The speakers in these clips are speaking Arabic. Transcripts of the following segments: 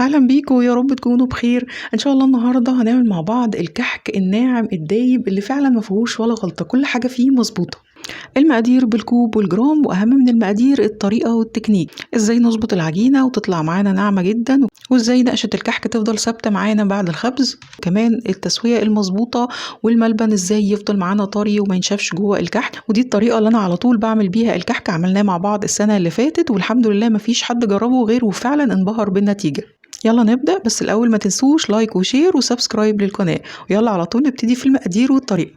أهلا بيكم ويا رب تكونوا بخير. إن شاء الله النهاردة هنعمل مع بعض الكحك الناعم الدايب اللي فعلا مفيهوش ولا غلطة، كل حاجة فيه مظبوطة. المقادير بالكوب والجرام، وأهم من المقادير الطريقة والتكنيك، ازاي نظبط العجينة وتطلع معانا ناعمة جدا، وازاي نقشة الكحك تفضل ثابتة معانا بعد الخبز، كمان التسوية المظبوطة والملبن ازاي يفضل معانا طري وما ينشفش جوه الكحك. ودي الطريقة اللي أنا على طول بعمل بيها الكحك، عملناه مع بعض السنة اللي فاتت والحمد لله مفيش حد جربه غير وفعلا انبهر بالنتيجة. يلا نبدأ، بس الأول ما تنسوش لايك وشير وسبسكرايب للقناة، ويلا على طول نبتدي في المقادير والطريقة.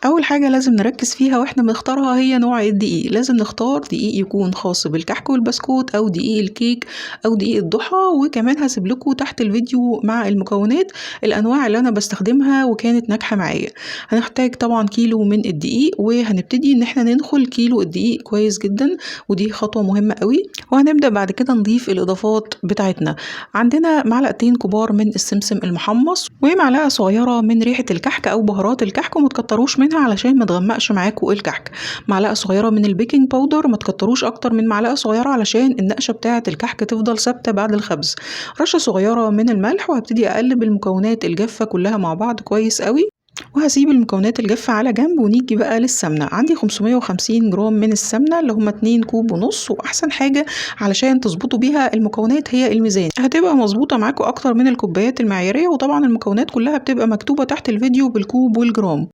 أول حاجة لازم نركز فيها واحنا بنختارها هي نوع الدقيق. لازم نختار دقيق يكون خاص بالكحك والبسكوت أو دقيق الكيك أو دقيق الضحى، وكمان هسيب لكم تحت الفيديو مع المكونات الأنواع اللي أنا بستخدمها وكانت ناجحة معايا. هنحتاج طبعا كيلو من الدقيق، وهنبتدي إن احنا ننخل كيلو الدقيق كويس جدا، ودي خطوة مهمة قوي. وهنبدأ بعد كده نضيف الإضافات بتاعتنا. عندنا معلقتين كبار من السمسم المحمص، ومعلقة صغيرة من ريحة الكحك أو بهارات الكحك، وما تكتروش منها علشان ما تغمقش معاكم الكحك. معلقة صغيرة من البيكنج باودر، ما تكتروش أكتر من معلقة صغيرة علشان النقشة بتاعة الكحك تفضل ثابتة بعد الخبز. رشة صغيرة من الملح، وهبتدي أقلب المكونات الجافة كلها مع بعض كويس قوي، وهسيب المكونات الجافة على جنب. ونيجي بقى للسمنة. عندي 550 جرام من السمنة اللي هما 2 كوب ونص، وأحسن حاجة علشان تظبطوا بيها المكونات هي الميزان، هتبقى مظبوطة معاكم أكتر من الكوبايات المعيارية، وطبعا المكونات كلها بتبقى مكتوبة تحت الفيديو بالكوب والجرام.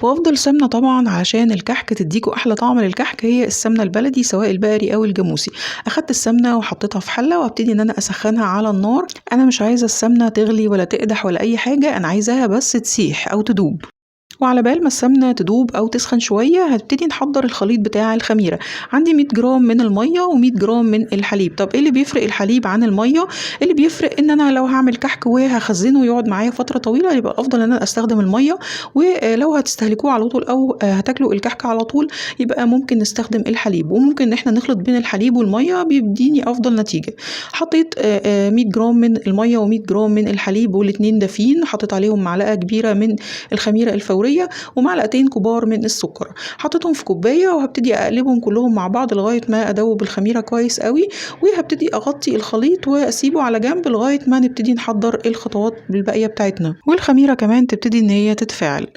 وافضل سمنة طبعا علشان الكحك تديكوا احلى طعم للكحك هي السمنة البلدي سواء البقري او الجاموسي. اخدت السمنة وحطيتها في حلة، وابتدي ان انا اسخنها على النار. انا مش عايزة السمنة تغلي ولا تقدح ولا اي حاجة، انا عايزاها بس تسيح او تدوب. وعلى بال ما السمنة تدوب أو تسخن شوية هنبتدي نحضر الخليط بتاع الخميرة. عندي 100 جرام من المية و100 جرام من الحليب. طب ايه اللي بيفرق الحليب عن المية؟ اللي بيفرق ان انا لو هعمل كحك وهخزنه يقعد معايا فترة طويلة، يبقى الافضل ان انا استخدم المية. ولو هتستهلكوه على طول او هتاكلوا الكحك على طول، يبقى ممكن نستخدم الحليب، وممكن ان احنا نخلط بين الحليب والمية بيديني افضل نتيجة. حطيت 100 جرام من المية و100 جرام من الحليب، والاتنين دافين. حطيت عليهم معلقة كبيرة من الخميرة الفورية ومعلقتين كبار من السكر، حطيتهم في كوبايه، وهبتدي اقلبهم كلهم مع بعض لغايه ما ادوب الخميره كويس قوي. وهبتدي اغطي الخليط واسيبه على جنب لغايه ما نبتدي نحضر الخطوات الباقيه بتاعتنا، والخميره كمان تبتدي ان هي تتفاعل.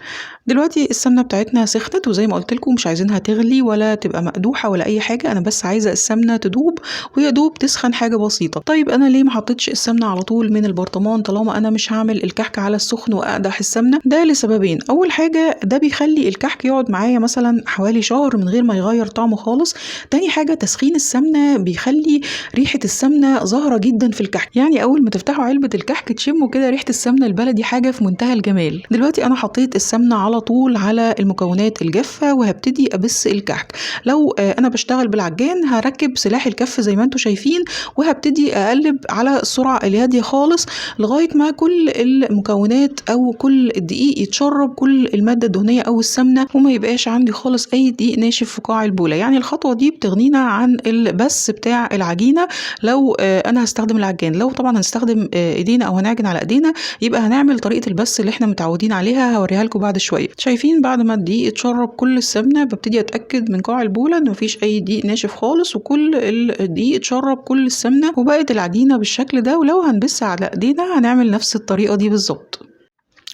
دلوقتي السمنه بتاعتنا سخنت، وزي ما قلت لكم مش عايزينها تغلي ولا تبقى مقدوحه ولا اي حاجه، انا بس عايزه السمنه تدوب ويا دوب تسخن حاجه بسيطه. طيب انا ليه ما حطيتش السمنه على طول من البرطمان طالما انا مش هعمل الكحك على السخن واقدح السمنه؟ ده لسببين. اول حاجه ده بيخلي الكحك يقعد معايا مثلا حوالي شهر من غير ما يغير طعمه خالص. تاني حاجه تسخين السمنه بيخلي ريحه السمنه ظاهره جدا في الكحك، يعني اول ما تفتحوا علبه الكحك تشموا كده ريحه السمنه البلدي، حاجه في منتهى الجمال. دلوقتي انا حطيت السمنه على طول على المكونات الجافه، وهبتدي ابس الكحك. لو انا بشتغل بالعجان هركب سلاح الكف زي ما انتم شايفين، وهبتدي اقلب على السرعه الهاديه خالص لغايه ما كل المكونات او كل الدقيق يتشرب كل الماده الدهنيه او السمنه، وما يبقاش عندي خالص اي دقيق ناشف في قاع البوله. يعني الخطوه دي بتغنينا عن البس بتاع العجينه لو انا هستخدم العجان. لو طبعا هنستخدم ايدينا او هنعجن على ايدينا، يبقى هنعمل طريقه البس اللي احنا متعودين عليها، هوريها لكم بعد شويه. شايفين بعد ما الدقيق اتشرب كل السمنه ببتدي اتاكد من قاع البوله ان مفيش اي دقيق ناشف خالص، وكل الدقيق اتشرب كل السمنه، وبقت العجينه بالشكل ده. ولو هنبس على ايدينا هنعمل نفس الطريقه دي بالظبط.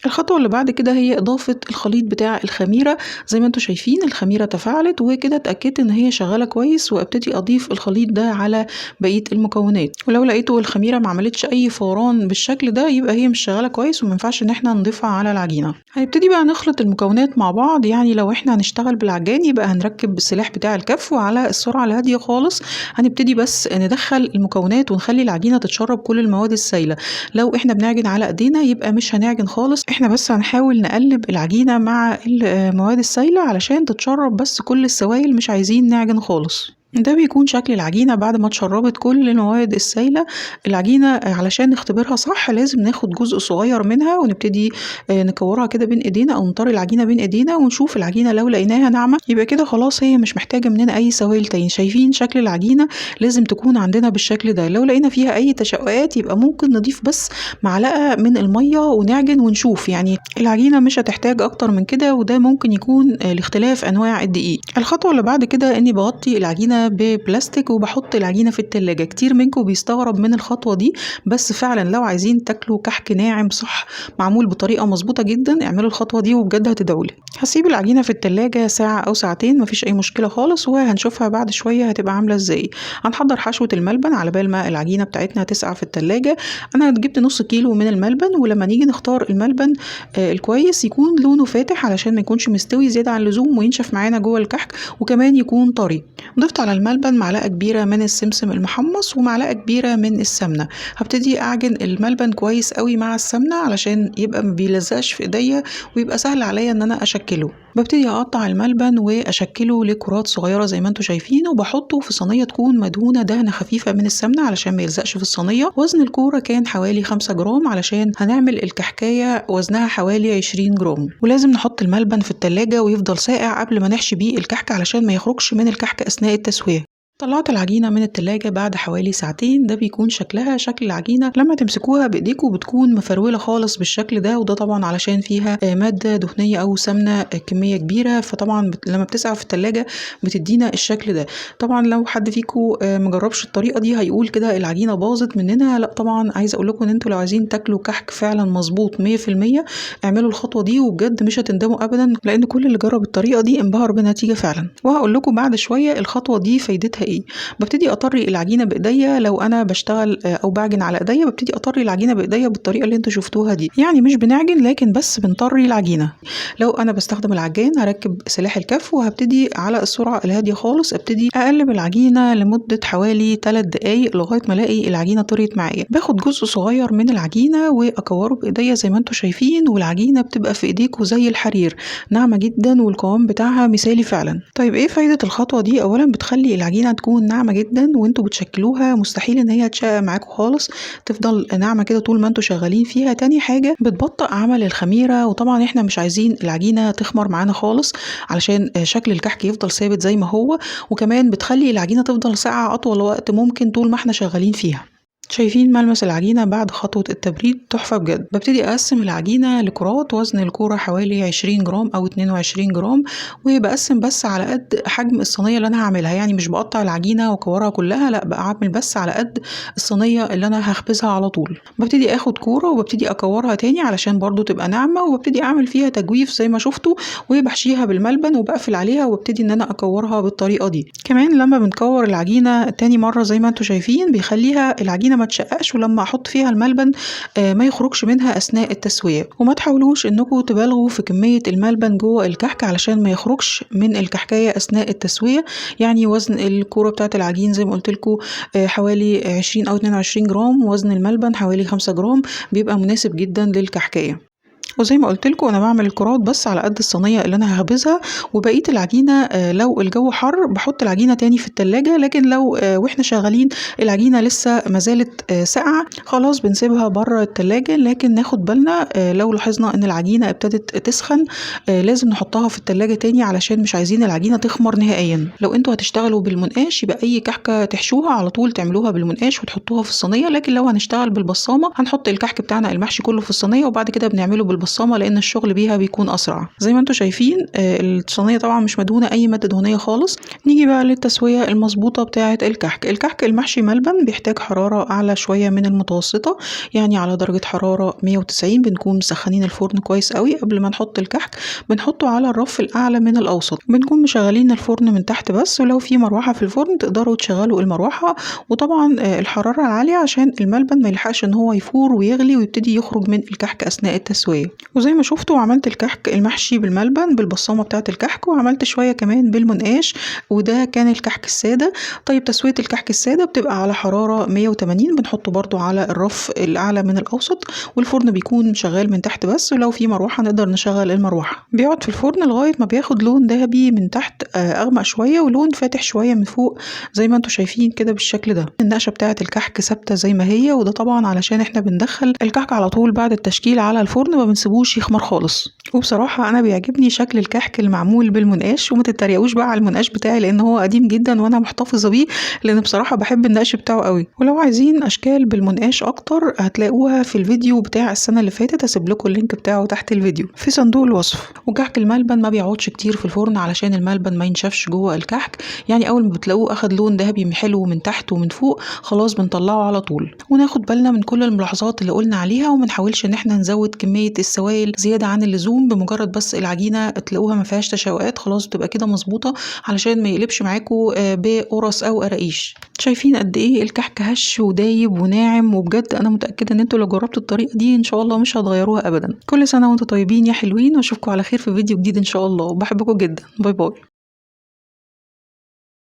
الخطوة اللي بعد كده هي إضافة الخليط بتاع الخميرة. زي ما انتم شايفين الخميرة تفاعلت، وكده اتأكدت ان هي شغالة كويس، وابتدي اضيف الخليط ده على بقية المكونات. ولو لقيتوا الخميرة ما عملتش اي فوران بالشكل ده، يبقى هي مش شغالة كويس وما ينفعش ان احنا نضيفها على العجينة. هنبتدي بقى نخلط المكونات مع بعض. يعني لو احنا هنشتغل بالعجان يبقى هنركب السلاح بتاع الكف وعلى السرعة الهادية خالص، هنبتدي بس ندخل المكونات ونخلي العجينة تتشرب كل المواد السائلة. لو احنا بنعجن على ايدينا يبقى مش هنعجن خالص، احنا بس هنحاول نقلب العجينة مع المواد السائلة علشان تتشرب بس كل السوائل، مش عايزين نعجن خالص. ده بيكون شكل العجينة بعد ما اتشربت كل المواد السائلة. العجينة علشان نختبرها صح لازم ناخد جزء صغير منها ونبتدي نكورها كده بين ايدينا، او نطري العجينة بين ايدينا ونشوف العجينة. لو لقيناها ناعمة يبقى كده خلاص هي مش محتاجة مننا اي سوائل تاني. شايفين شكل العجينة لازم تكون عندنا بالشكل ده. لو لقينا فيها اي تشققات يبقى ممكن نضيف بس معلقة من المية ونعجن ونشوف. يعني العجينة مش هتحتاج اكتر من كده، وده ممكن يكون لاختلاف انواع الدقيق. الخطوة اللي بعد كده اني بغطي العجينة العجينة ببلاستيك وبحط العجينة في التلاجة. كتير منكم بيستغرب من الخطوة دي، بس فعلا لو عايزين تاكلوا كحك ناعم صح معمول بطريقة مظبوطة جدا اعملوا الخطوة دي وبجد هتدعولي. هسيب العجينة في التلاجة ساعة أو ساعتين، مفيش أي مشكلة خالص، وهنشوفها بعد شوية هتبقى عاملة ازاي. هنحضر حشوة الملبن على بال ما العجينة بتاعتنا تسقع في التلاجة. أنا جبت نص كيلو من الملبن، ولما نيجي نختار الملبن الكويس يكون لونه فاتح علشان ما يكونش مستوي زيادة عن اللزوم وينشف معانا جوه الكحك، وكمان يكون طري. ضفت على الملبن معلقة كبيرة من السمسم المحمص ومعلقة كبيرة من السمنة. هبتدي أعجن الملبن كويس قوي مع السمنة علشان يبقى ما بيلزقش في ايديا ويبقى سهل عليا ان انا اشكله. ببتدي اقطع الملبن واشكله لكرات صغيره زي ما انتم شايفين، وبحطه في صينيه تكون مدهونه دهنه خفيفه من السمنه علشان ما يلزقش في الصينيه. وزن الكوره كان حوالي 5 جرام علشان هنعمل الكحكايه وزنها حوالي 20 جرام. ولازم نحط الملبن في التلاجة ويفضل ساقع قبل ما نحشي بيه الكحك علشان ما يخرجش من الكحك اثناء التسويه. طلعت العجينة من التلاجة بعد حوالي ساعتين. ده بيكون شكلها شكل العجينة لما تمسكوها بايديكوا بتكون مفرولة خالص بالشكل ده، وده طبعا علشان فيها مادة دهنية او سمنة كمية كبيرة، فطبعا لما بتسقع في التلاجة بتدينا الشكل ده. طبعا لو حد فيكو مجربش الطريقة دي هيقول كده العجينة باظت مننا، لا طبعا عايزة اقول لكم ان انتوا لو عايزين تاكلوا كحك فعلا مظبوط 100% اعملوا الخطوة دي وبجد مش هتندموا ابدا، لان كل اللي جرب الطريقة دي انبهر بنتيجة فعلا. وهقول لكم بعد شوية الخطوة دي فايدتها ايه. ببتدي اطري العجينه بايديا، لو انا بشتغل او بعجن على ايديا ببتدي اطري العجينه بايديا بالطريقه اللي انتوا شفتوها دي، يعني مش بنعجن لكن بس بنطري العجينه. لو انا بستخدم العجان هركب سلاح الكف وهبتدي على السرعه الهاديه خالص ابتدي اقلب العجينه لمده حوالي 3 دقايق لغايه ما الاقي العجينه طريت معايا. باخد جزء صغير من العجينه واكوره بايديا زي ما انتوا شايفين، والعجينه بتبقى في ايديكوا زي الحرير، ناعمه جدا والقوام بتاعها مثالي فعلا. طيب ايه فايده الخطوه دي؟ اولا بتخلي العجينه تكون ناعمه جدا وانتوا بتشكلوها، مستحيل ان هي تشقق معاكم خالص، تفضل ناعمه كده طول ما انتوا شغالين فيها. تاني حاجه بتبطئ عمل الخميره، وطبعا احنا مش عايزين العجينه تخمر معانا خالص علشان شكل الكحك يفضل ثابت زي ما هو، وكمان بتخلي العجينه تفضل ساقعه اطول وقت ممكن طول ما احنا شغالين فيها. شايفين ملمس العجينة بعد خطوة التبريد تحفة بجد. ببتدي أقسم العجينة لكرات، وزن الكورة حوالي 20 جرام أو 22 جرام، وبقسم بس على قد حجم الصينية اللي أنا هعملها، يعني مش بقطع العجينة وكورها كلها، لا بعمل بس على قد الصينية اللي أنا هخبزها على طول. ببتدي أخد كورة وببتدي أكورها تاني علشان برضو تبقى ناعمة، وببتدي أعمل فيها تجويف زي ما شفتوا، وبحشيها بالملبن وبقفل عليها وببتدي إن أنا أكورها بالطريقة دي. كمان لما بنكور العجينة تاني مرة زي ما انتوا شايفين بيخليها العجينة ما تشققش، ولما احط فيها الملبن ما يخرجش منها اثناء التسويه. وما تحاولوش انكم تبالغوا في كميه الملبن جوه الكحك علشان ما يخرجش من الكحكايه اثناء التسويه. يعني وزن الكوره بتاعه العجين زي ما قلت لكم حوالي 20 او 22 جرام، وزن الملبن حوالي 5 جرام، بيبقى مناسب جدا للكحكايه. وزي ما قلت لكم انا بعمل الكرات بس على قد الصينيه اللي انا هخبزها، وبقيه العجينه لو الجو حر بحط العجينه تاني في التلاجة، لكن لو واحنا شغالين العجينه لسه ما زالت ساقعه خلاص بنسيبها بره التلاجة. لكن ناخد بالنا لو لاحظنا ان العجينه ابتدت تسخن لازم نحطها في التلاجة تاني علشان مش عايزين العجينه تخمر نهائيا. لو انتوا هتشتغلوا بالمنقاش يبقى اي كحكه تحشوها على طول تعملوها بالمنقاش وتحطوها في الصينيه، لكن لو هنشتغل بالبصامه هنحط الكحك بتاعنا المحشي كله في الصينيه وبعد كده بنعمله بالبصامه لان الشغل بيها بيكون اسرع. زي ما انتم شايفين الصينيه طبعا مش مدهونه اي ماده دهنيه خالص. نيجي بقى للتسويه المظبوطه بتاعه الكحك المحشي ملبن بيحتاج حراره اعلى شويه من المتوسطه، يعني على درجه حراره 190. بنكون مسخنين الفرن كويس قوي قبل ما نحط الكحك، بنحطه على الرف الاعلى من الاوسط، بنكون مشغلين الفرن من تحت بس، ولو في مروحه في الفرن تقدروا تشغلوا المروحه، وطبعا الحراره العاليه عشان الملبن ما يلحقش ان هو يفور ويغلي ويبتدي يخرج من الكحك اثناء التسويه. وزي ما شفتوا عملت الكحك المحشي بالملبن بالبصامه بتاعه الكحك، وعملت شويه كمان بالمنقاش، وده كان الكحك الساده. طيب تسويه الكحك الساده بتبقى على حراره 180، بنحطه برضو على الرف الاعلى من الاوسط، والفرن بيكون شغال من تحت بس، ولو في مروحه نقدر نشغل المروحه. بيقعد في الفرن لغايه ما بياخد لون ذهبي من تحت اغمق شويه ولون فاتح شويه من فوق زي ما انتم شايفين كده بالشكل ده. النقشه بتاعه الكحك ثابته زي ما هي، وده طبعا علشان احنا بندخل الكحك على طول بعد التشكيل على الفرن، ما تسيبوش يخمر خالص. وبصراحة انا بيعجبني شكل الكحك المعمول بالمنقاش، وما تتريقوش بقى على المنقاش بتاعي لان هو قديم جدا وانا محتفظة بيه، لان بصراحة بحب النقش بتاعه قوي. ولو عايزين اشكال بالمنقاش اكتر هتلاقوها في الفيديو بتاع السنة اللي فاتت، هسيب لكم اللينك بتاعه تحت الفيديو في صندوق الوصف. وكحك الملبن ما بيقعدش كتير في الفرن علشان الملبن ما ينشفش جوه الكحك، يعني اول ما بتلاقوه اخد لون ذهبي حلو من تحت ومن فوق خلاص بنطلعه على طول. وناخد بالنا من كل الملاحظات اللي قلنا عليها، وما نحاولش ان احنا نزود كمية السوائل زيادة عن اللزوم. بمجرد بس العجينة تلاقوها ما فيهاش تشوقات خلاص بتبقى كده مظبوطة، علشان ما يقلبش معاكم بقرص او قراقيش. شايفين قد ايه الكحك هش ودايب وناعم، وبجد انا متأكدة ان انتوا لو جربتوا الطريقة دي ان شاء الله مش هتغيروها ابدا. كل سنة وانتوا طيبين يا حلوين، واشوفكم على خير في فيديو جديد ان شاء الله، وبحبكم جدا. باي باي.